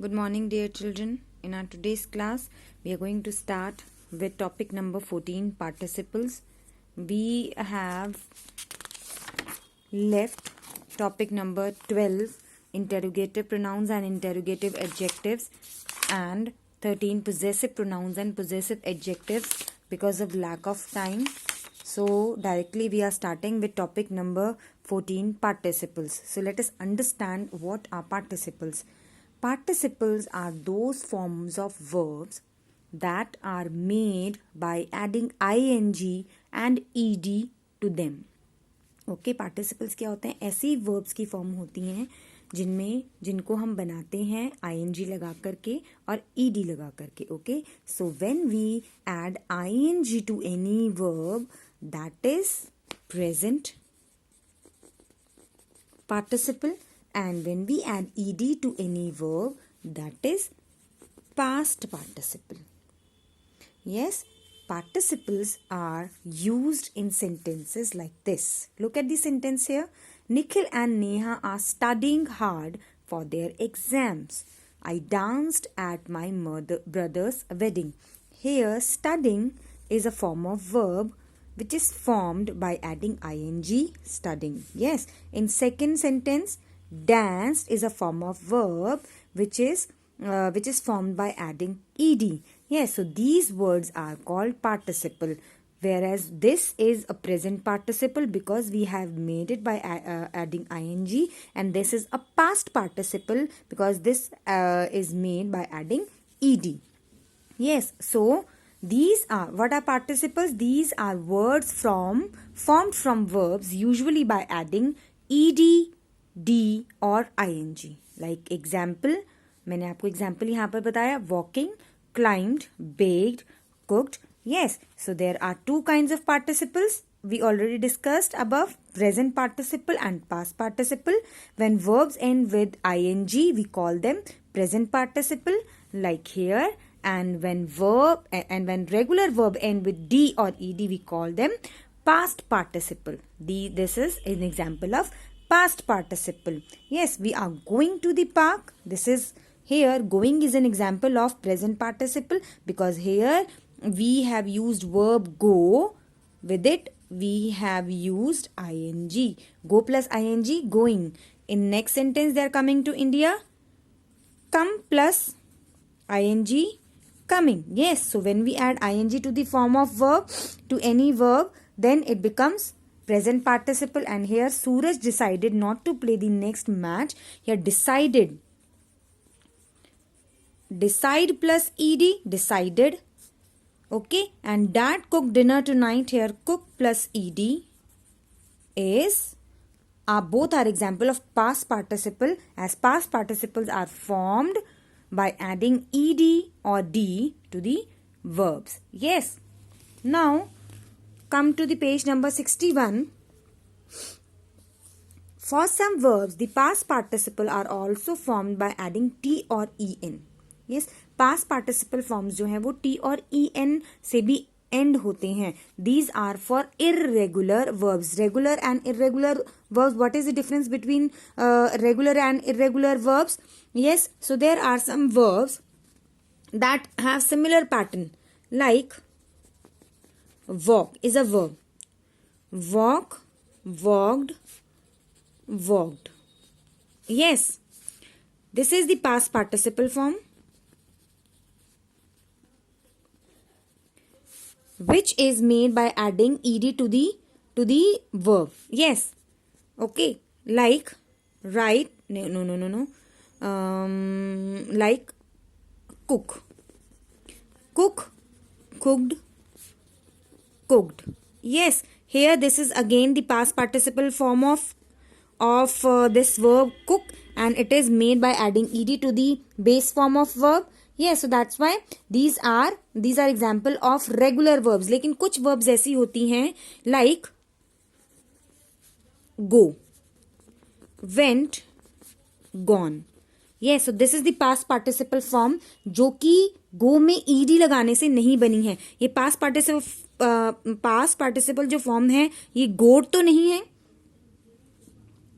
Good morning, dear children. In our today's class, we are going to start with topic number 14, participles. We have left topic number 12, interrogative pronouns and interrogative adjectives, and 13, possessive pronouns and possessive adjectives because of lack of time. So, directly we are starting with topic number 14, participles. So, let us understand what are participles. Participles are those forms of verbs that are made by adding ing and ed to them. Okay, participles क्या होते हैं? ऐसी verbs की form होती हैं जिनको हम बनाते हैं ing लगा करके और ed लगा करके. Okay, so when we add ing to any verb, that is present participle, and when we add ed to any verb, that is past participle. Yes, participles are used in sentences like this. Look at the sentence here. Nikhil and Neha are studying hard for their exams. I danced at my brother's wedding. Here, studying is a form of verb which is formed by adding ing, studying. Yes, in second sentence, danced is a form of verb which is formed by adding ed. Yes, so these words are called participle, whereas this is a present participle because we have made it by adding ing, and this is a past participle because this is made by adding ed. Yes, so these are, what are participles? These are words formed from verbs usually by adding ed, d और ing. Like example, मैंने आपको example यहाँ पर बताया, walking, climbed, baked, cooked. Yes, so there are two kinds of participles. We already discussed above, present participle and past participle. When verbs end with ing, we call them present participle, like here. And when regular verb end with d or ed, we call them past participle. This is an example of past participle. Yes, we are going to the park. This is here, going is an example of present participle because here we have used verb go. With it, we have used ing. Go plus ing, going. In next sentence, they are coming to India. Come plus ing, coming. Yes, so when we add ing to the form of verb, to any verb, then it becomes present participle. And here Suraj decided not to play the next match. Here decided. Decide plus ed, decided. Okay, and dad cooked dinner tonight. Here cook plus ed is both are example of past participle, as past participles are formed by adding ed or d to the verbs. Yes. Now, come to the page number 61. For some verbs, the past participle are also formed by adding t or en. Yes, past participle forms जो हैं वो t और en से भी end होते हैं. These are for irregular verbs. Regular and irregular verbs. What is the difference between regular and irregular verbs? Yes, so there are some verbs that have similar pattern. Like walk is a verb. Walk, walked, walked. Yes, this is the past participle form, which is made by adding ed to the verb. Yes, okay, like write, no. Like cook, cooked, cooked. Yes, here this is again the past participle form of this verb cook, and it is made by adding ed to the base form of verb. Yes, so that's why these are example of regular verbs. लेकिन कुछ verbs ऐसी होती हैं like go, went, gone. Yes, so this is the past participle form जो कि go में ed लगाने से नहीं बनी है. ये past participle जो form है ये go तो नहीं है,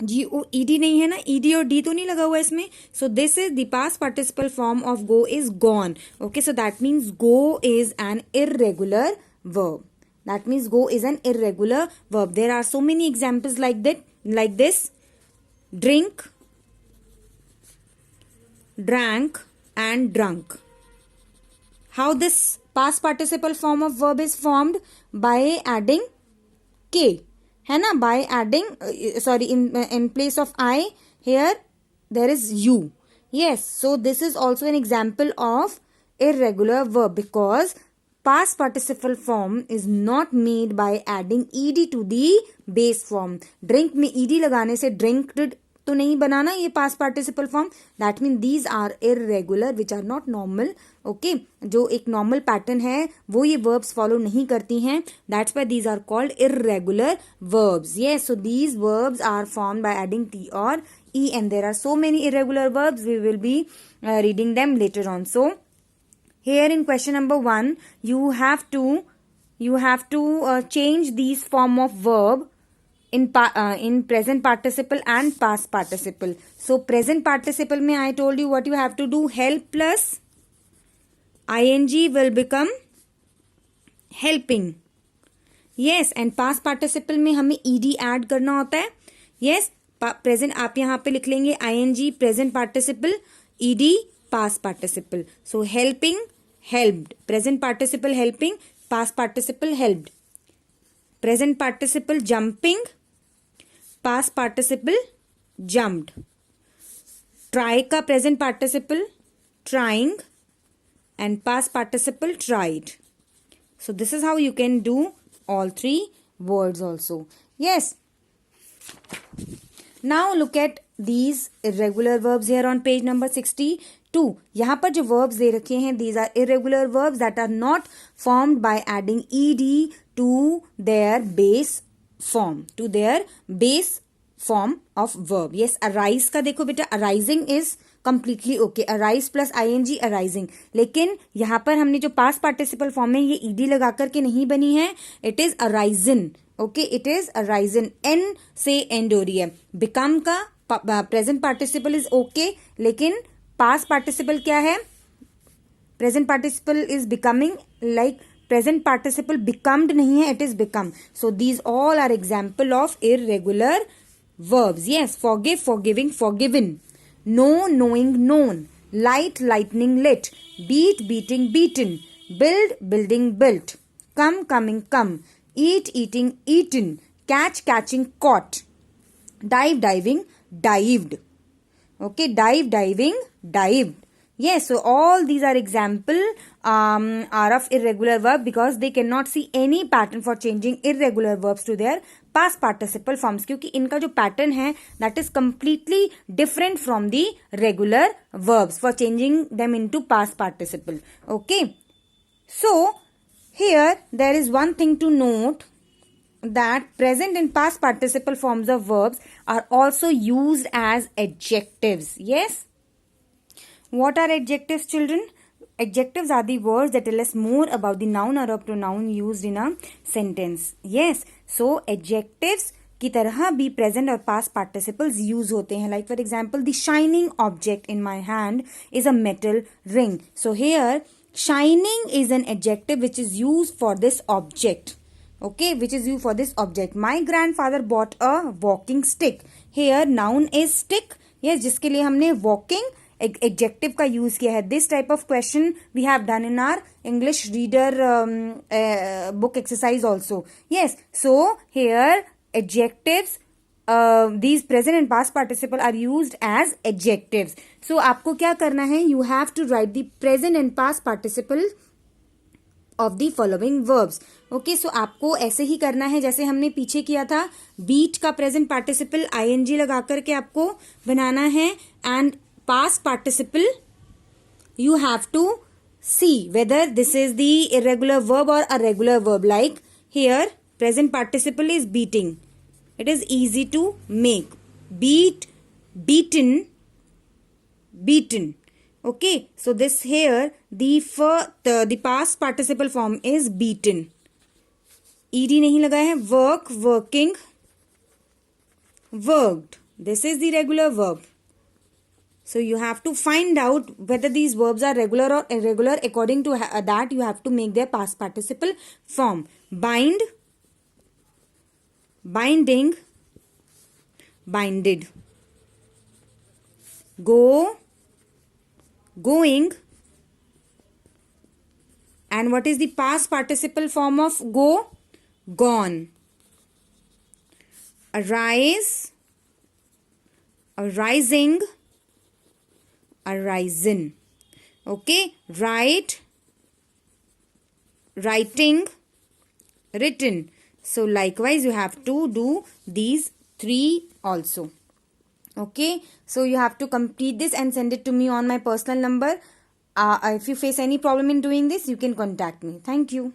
GOED नहीं है ना, ED और D तो नहीं लगा हुआ इसमें. So this is the past participle form of go is gone. Okay, so that means go is an irregular verb. That means go is an irregular verb. There are so many examples like that, like this: drink, drank, and drunk. How this past participle form of verb is formed? By adding K. है ना, by adding in place of I, here there is U. Yes, so this is also an example of irregular verb because past participle form is not made by adding ed to the base form. Drink में ed लगाने से drinked तो नहीं बनाना ये past participle form. That means these are irregular which are not normal. Okay, जो एक normal pattern है वो ये verbs follow नहीं करती हैं. That's why these are called irregular verbs. Yes, so these verbs are formed by adding t or e, and there are so many irregular verbs. We will be reading them later on. So here in question number 1, you have to change these form of verb in present participle and past participle. So present participle में I told you what you have to do. Help plus ing will become helping. Yes, and past participle में हमें ed add करना होता है. Yes, present आप यहाँ पे लिख लेंगे ing present participle, ed past participle. So helping, helped. Present participle helping, past participle helped. Present participle jumping, past participle jumped. Try का present participle trying and past participle tried. So this is how you can do all three words also. Yes. Now look at these irregular verbs here on page number 62. यहाँ पर जो verbs दे रखे हैं, these are irregular verbs that are not formed by adding ed to their base form, to their base form of verb. Yes, arise का देखो बेटा, arising is completely okay. Arise plus ing arising. लेकिन यहाँ पर हमने जो past participle form है ये ed लगा करके नहीं बनी है. It is arisen. Okay, it is arisen. N से end हो रही है. Become का present participle is okay, लेकिन past participle क्या है? Present participle is becoming, like present participle becomed नहीं है, it is become. So these all are example of irregular verbs. Yes, forgive, forgiving, forgiven. Know, knowing, known. Light, lightning, lit. Beat, beating, beaten. Build, building, built. Come, coming, come. Eat, eating, eaten. Catch, catching, caught. Dive, diving, dived. Okay, dive, diving, dived. Yes, so all these are example are of irregular verb because they cannot see any pattern for changing irregular verbs to their past participle forms, क्योंकि इनका जो pattern है that is completely different from the regular verbs for changing them into past participle. Okay, so here there is one thing to note, that present and past participle forms of verbs are also used as adjectives. Yes, what are adjectives, children? Adjectives are the words that tell us more about the noun or a pronoun used in a sentence. Yes, so adjectives की तरह भी present और past participles use होते हैं. Like for example, the shining object in my hand is a metal ring. So here, shining is an adjective which is used for this object. Okay, which is used for this object. My grandfather bought a walking stick. Here, noun is stick. Yes, जिसके लिए हमने walking adjective का use किया है. This type of question we have done in our English reader book exercise also. Yes, so here adjectives, these present and past participle are used as adjectives. So आपको क्या करना है? You have to write the present and past participle of the following verbs. Okay, so आपको ऐसे ही करना है जैसे हमने पीछे किया था. beat का present participle ing लगा करके आपको बनाना है, and past participle you have to see whether this is the irregular verb or a regular verb. Like here, present participle is beating. It is easy to make. Beat, beaten, beaten. Okay, so this here, the past participle form is beaten. ed नहीं लगा है. Work, working, worked. This is the regular verb. So you have to find out whether these verbs are regular or irregular. According to that, you have to make their past participle form. Bind, binding, binded. Go, going. And what is the past participle form of go? Gone. Arise, arising, arisen. Okay, write, writing, written. So likewise you have to do these 3 also. Okay, so you have to complete this and send it to me on my personal number. If you face any problem in doing this, you can contact me. Thank you.